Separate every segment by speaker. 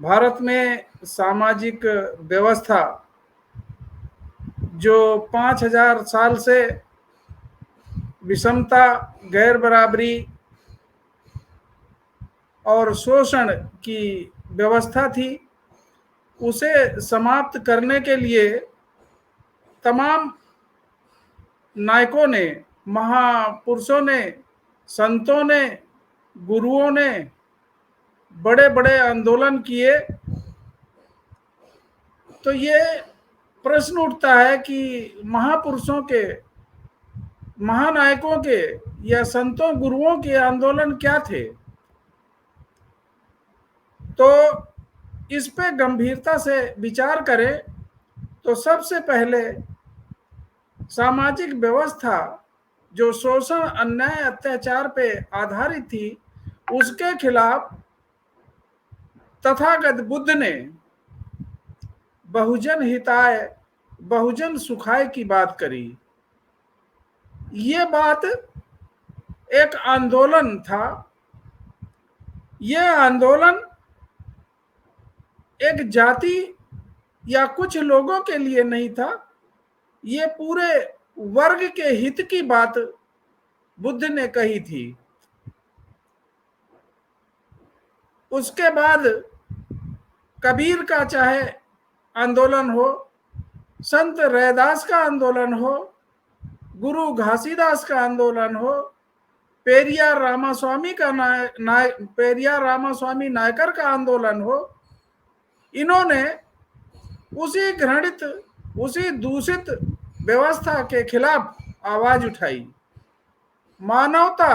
Speaker 1: भारत में सामाजिक व्यवस्था जो 5000 साल से विषमता, गैर बराबरी और शोषण की व्यवस्था थी, उसे समाप्त करने के लिए तमाम नायकों ने, महापुरुषों ने, संतों ने, गुरुओं ने बड़े बड़े आंदोलन किए। तो ये प्रश्न उठता है कि महापुरुषों के, महानायकों के या संतों गुरुओं के आंदोलन क्या थे। तो इस पे गंभीरता से विचार करें तो सबसे पहले सामाजिक व्यवस्था जो शोषण, अन्याय, अत्याचार पे आधारित थी, उसके खिलाफ तथागत बुद्ध ने बहुजन हिताय बहुजन सुखाय की बात करी। ये बात एक आंदोलन था। यह आंदोलन एक जाति या कुछ लोगों के लिए नहीं था, ये पूरे वर्ग के हित की बात बुद्ध ने कही थी। उसके बाद कबीर का चाहे आंदोलन हो, संत रैदास का आंदोलन हो, गुरु घासीदास का आंदोलन हो, पेरियार रामास्वामी नायकर का आंदोलन हो, इन्होंने उसी घृणित, उसी दूषित व्यवस्था के खिलाफ आवाज उठाई। मानवता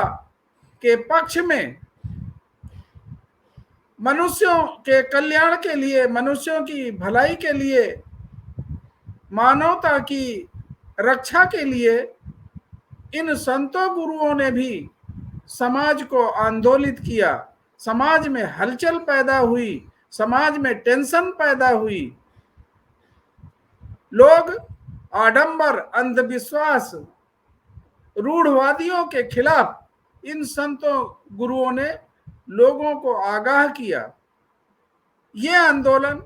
Speaker 1: के पक्ष में, मनुष्यों के कल्याण के लिए, मनुष्यों की भलाई के लिए, मानवता की रक्षा के लिए इन संतों गुरुओं ने भी समाज को आंदोलित किया। समाज में हलचल पैदा हुई, समाज में टेंशन पैदा हुई। लोग आडंबर, अंधविश्वास, रूढ़वादियों के खिलाफ इन संतों गुरुओं ने लोगों को आगाह किया। ये आंदोलन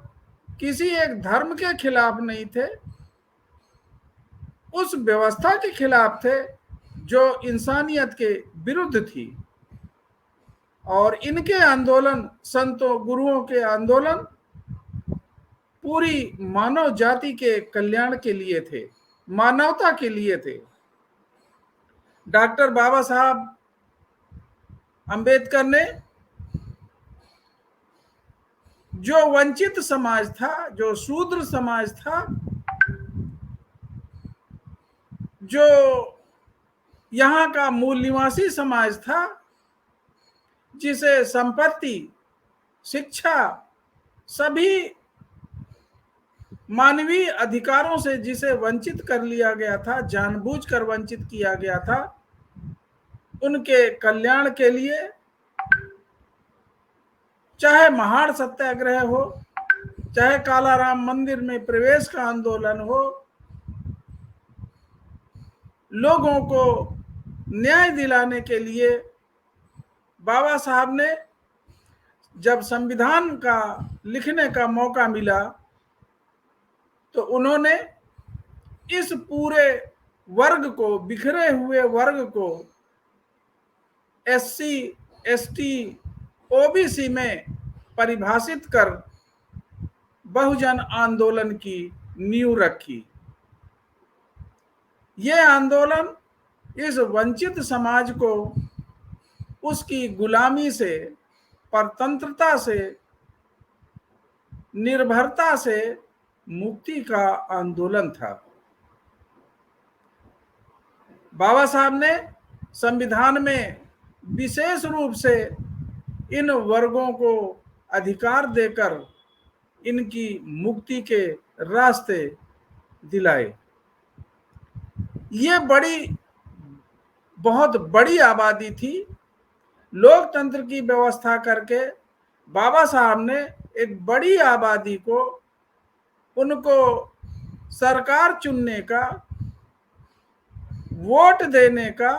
Speaker 1: किसी एक धर्म के खिलाफ नहीं थे, उस व्यवस्था के खिलाफ थे जो इंसानियत के विरुद्ध थी। और इनके आंदोलन, संतों गुरुओं के आंदोलन पूरी मानव जाति के कल्याण के लिए थे, मानवता के लिए थे। डॉक्टर बाबा साहब अंबेडकर ने जो वंचित समाज था, जो शूद्र समाज था, जो यहाँ का मूल निवासी समाज था, जिसे संपत्ति, शिक्षा, सभी मानवीय अधिकारों से जिसे वंचित कर लिया गया था, जानबूझकर वंचित किया गया था, उनके कल्याण के लिए चाहे महाड़ सत्याग्रह हो, चाहे कालाराम मंदिर में प्रवेश का आंदोलन हो, लोगों को न्याय दिलाने के लिए बाबा साहब ने जब संविधान का लिखने का मौका मिला तो उन्होंने इस पूरे वर्ग को, बिखरे हुए वर्ग को एससी, एसटी, ओबीसी में परिभाषित कर बहुजन आंदोलन की नींव रखी। यह आंदोलन इस वंचित समाज को उसकी गुलामी से, परतंत्रता से, निर्भरता से मुक्ति का आंदोलन था। बाबा साहब ने संविधान में विशेष रूप से इन वर्गों को अधिकार देकर इनकी मुक्ति के रास्ते दिलाए। ये बहुत बड़ी आबादी थी। लोकतंत्र की व्यवस्था करके बाबा साहब ने एक बड़ी आबादी को, उनको सरकार चुनने का, वोट देने का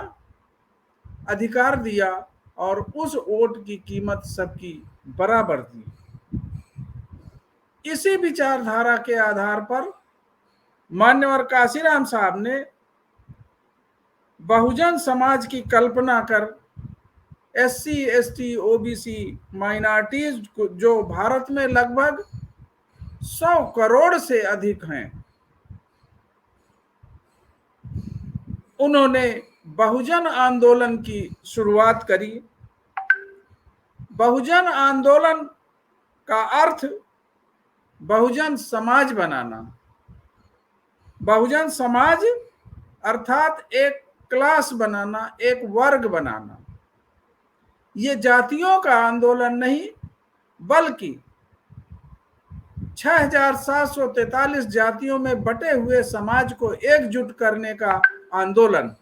Speaker 1: अधिकार दिया और उस वोट की कीमत सबकी बराबर दी। इसी विचारधारा के आधार पर मान्यवर काशीराम साहब ने बहुजन समाज की कल्पना कर SC ST OBC माइनॉरिटीज जो भारत में लगभग 100 करोड़ से अधिक हैं, उन्होंने बहुजन आंदोलन की शुरुआत करी। बहुजन आंदोलन का अर्थ बहुजन समाज बनाना। बहुजन समाज अर्थात एक क्लास बनाना, एक वर्ग बनाना। ये जातियों का आंदोलन नहीं, बल्कि 6743 जातियों में बटे हुए समाज को एकजुट करने का आंदोलन।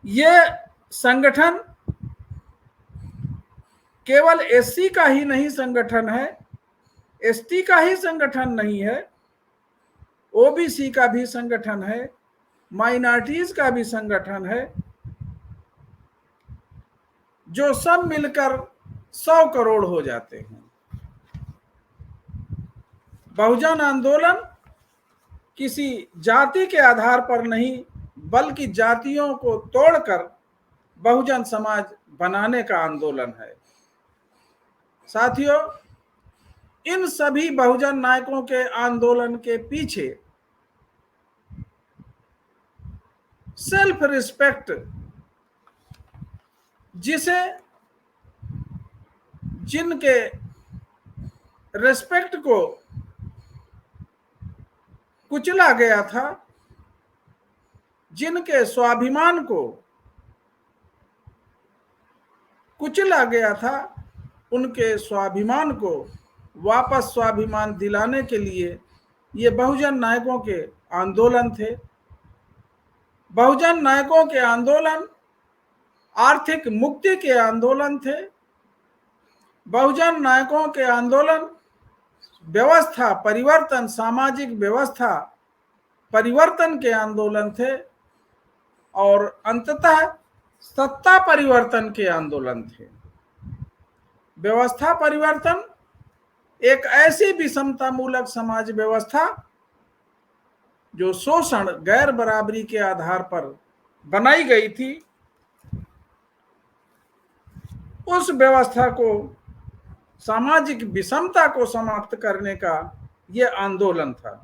Speaker 1: ये संगठन केवल SC का ही नहीं संगठन है, ST का ही संगठन नहीं है, OBC का भी संगठन है, माइनॉरिटीज का भी संगठन है, जो सब मिलकर 100 करोड़ हो जाते हैं। बहुजन आंदोलन किसी जाति के आधार पर नहीं, बल्कि जातियों को तोड़कर बहुजन समाज बनाने का आंदोलन है। साथियों, इन सभी बहुजन नायकों के आंदोलन के पीछे सेल्फ रिस्पेक्ट, जिनके रिस्पेक्ट को कुचला गया था, जिनके स्वाभिमान को कुचला गया था, उनके स्वाभिमान को वापस स्वाभिमान दिलाने के लिए ये बहुजन नायकों के आंदोलन थे। बहुजन नायकों के आंदोलन आर्थिक मुक्ति के आंदोलन थे। बहुजन नायकों के आंदोलन व्यवस्था परिवर्तन, सामाजिक व्यवस्था परिवर्तन के आंदोलन थे और अंततः सत्ता परिवर्तन के आंदोलन थे। व्यवस्था परिवर्तन एक ऐसी विषमता मूलक समाज व्यवस्था जो शोषण, गैर बराबरी के आधार पर बनाई गई थी, उस व्यवस्था को, सामाजिक विषमता को समाप्त करने का यह आंदोलन था।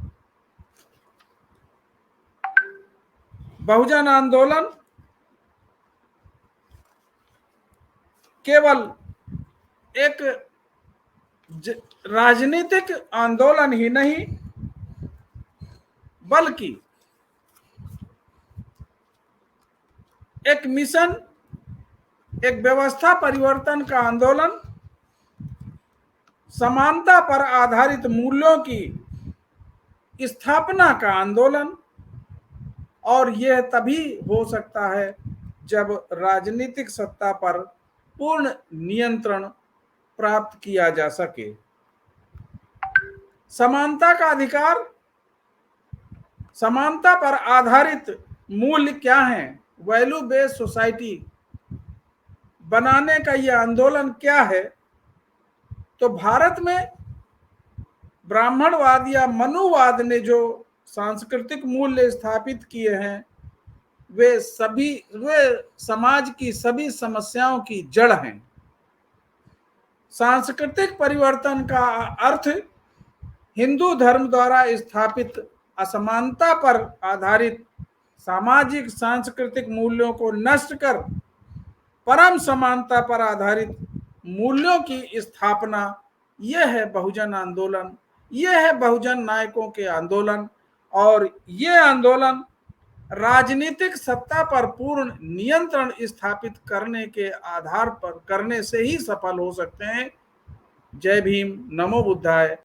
Speaker 1: बहुजन आंदोलन केवल एक राजनीतिक आंदोलन ही नहीं, बल्कि एक मिशन, एक व्यवस्था परिवर्तन का आंदोलन, समानता पर आधारित मूल्यों की स्थापना का आंदोलन। और यह तभी हो सकता है जब राजनीतिक सत्ता पर पूर्ण नियंत्रण प्राप्त किया जा सके। समानता का अधिकार, समानता पर आधारित मूल्य क्या हैं, वैल्यू बेस्ड सोसाइटी बनाने का यह आंदोलन क्या है? तो भारत में ब्राह्मणवाद या मनुवाद ने जो सांस्कृतिक मूल्य स्थापित किए हैं, वे समाज की सभी समस्याओं की जड़ हैं। सांस्कृतिक परिवर्तन का अर्थ हिंदू धर्म द्वारा स्थापित असमानता पर आधारित सामाजिक सांस्कृतिक मूल्यों को नष्ट कर परम समानता पर आधारित मूल्यों की स्थापना। यह है बहुजन आंदोलन, यह है बहुजन नायकों के आंदोलन। और ये आंदोलन राजनीतिक सत्ता पर पूर्ण नियंत्रण स्थापित करने के आधार पर करने से ही सफल हो सकते हैं। जय भीम, नमो बुद्धाय।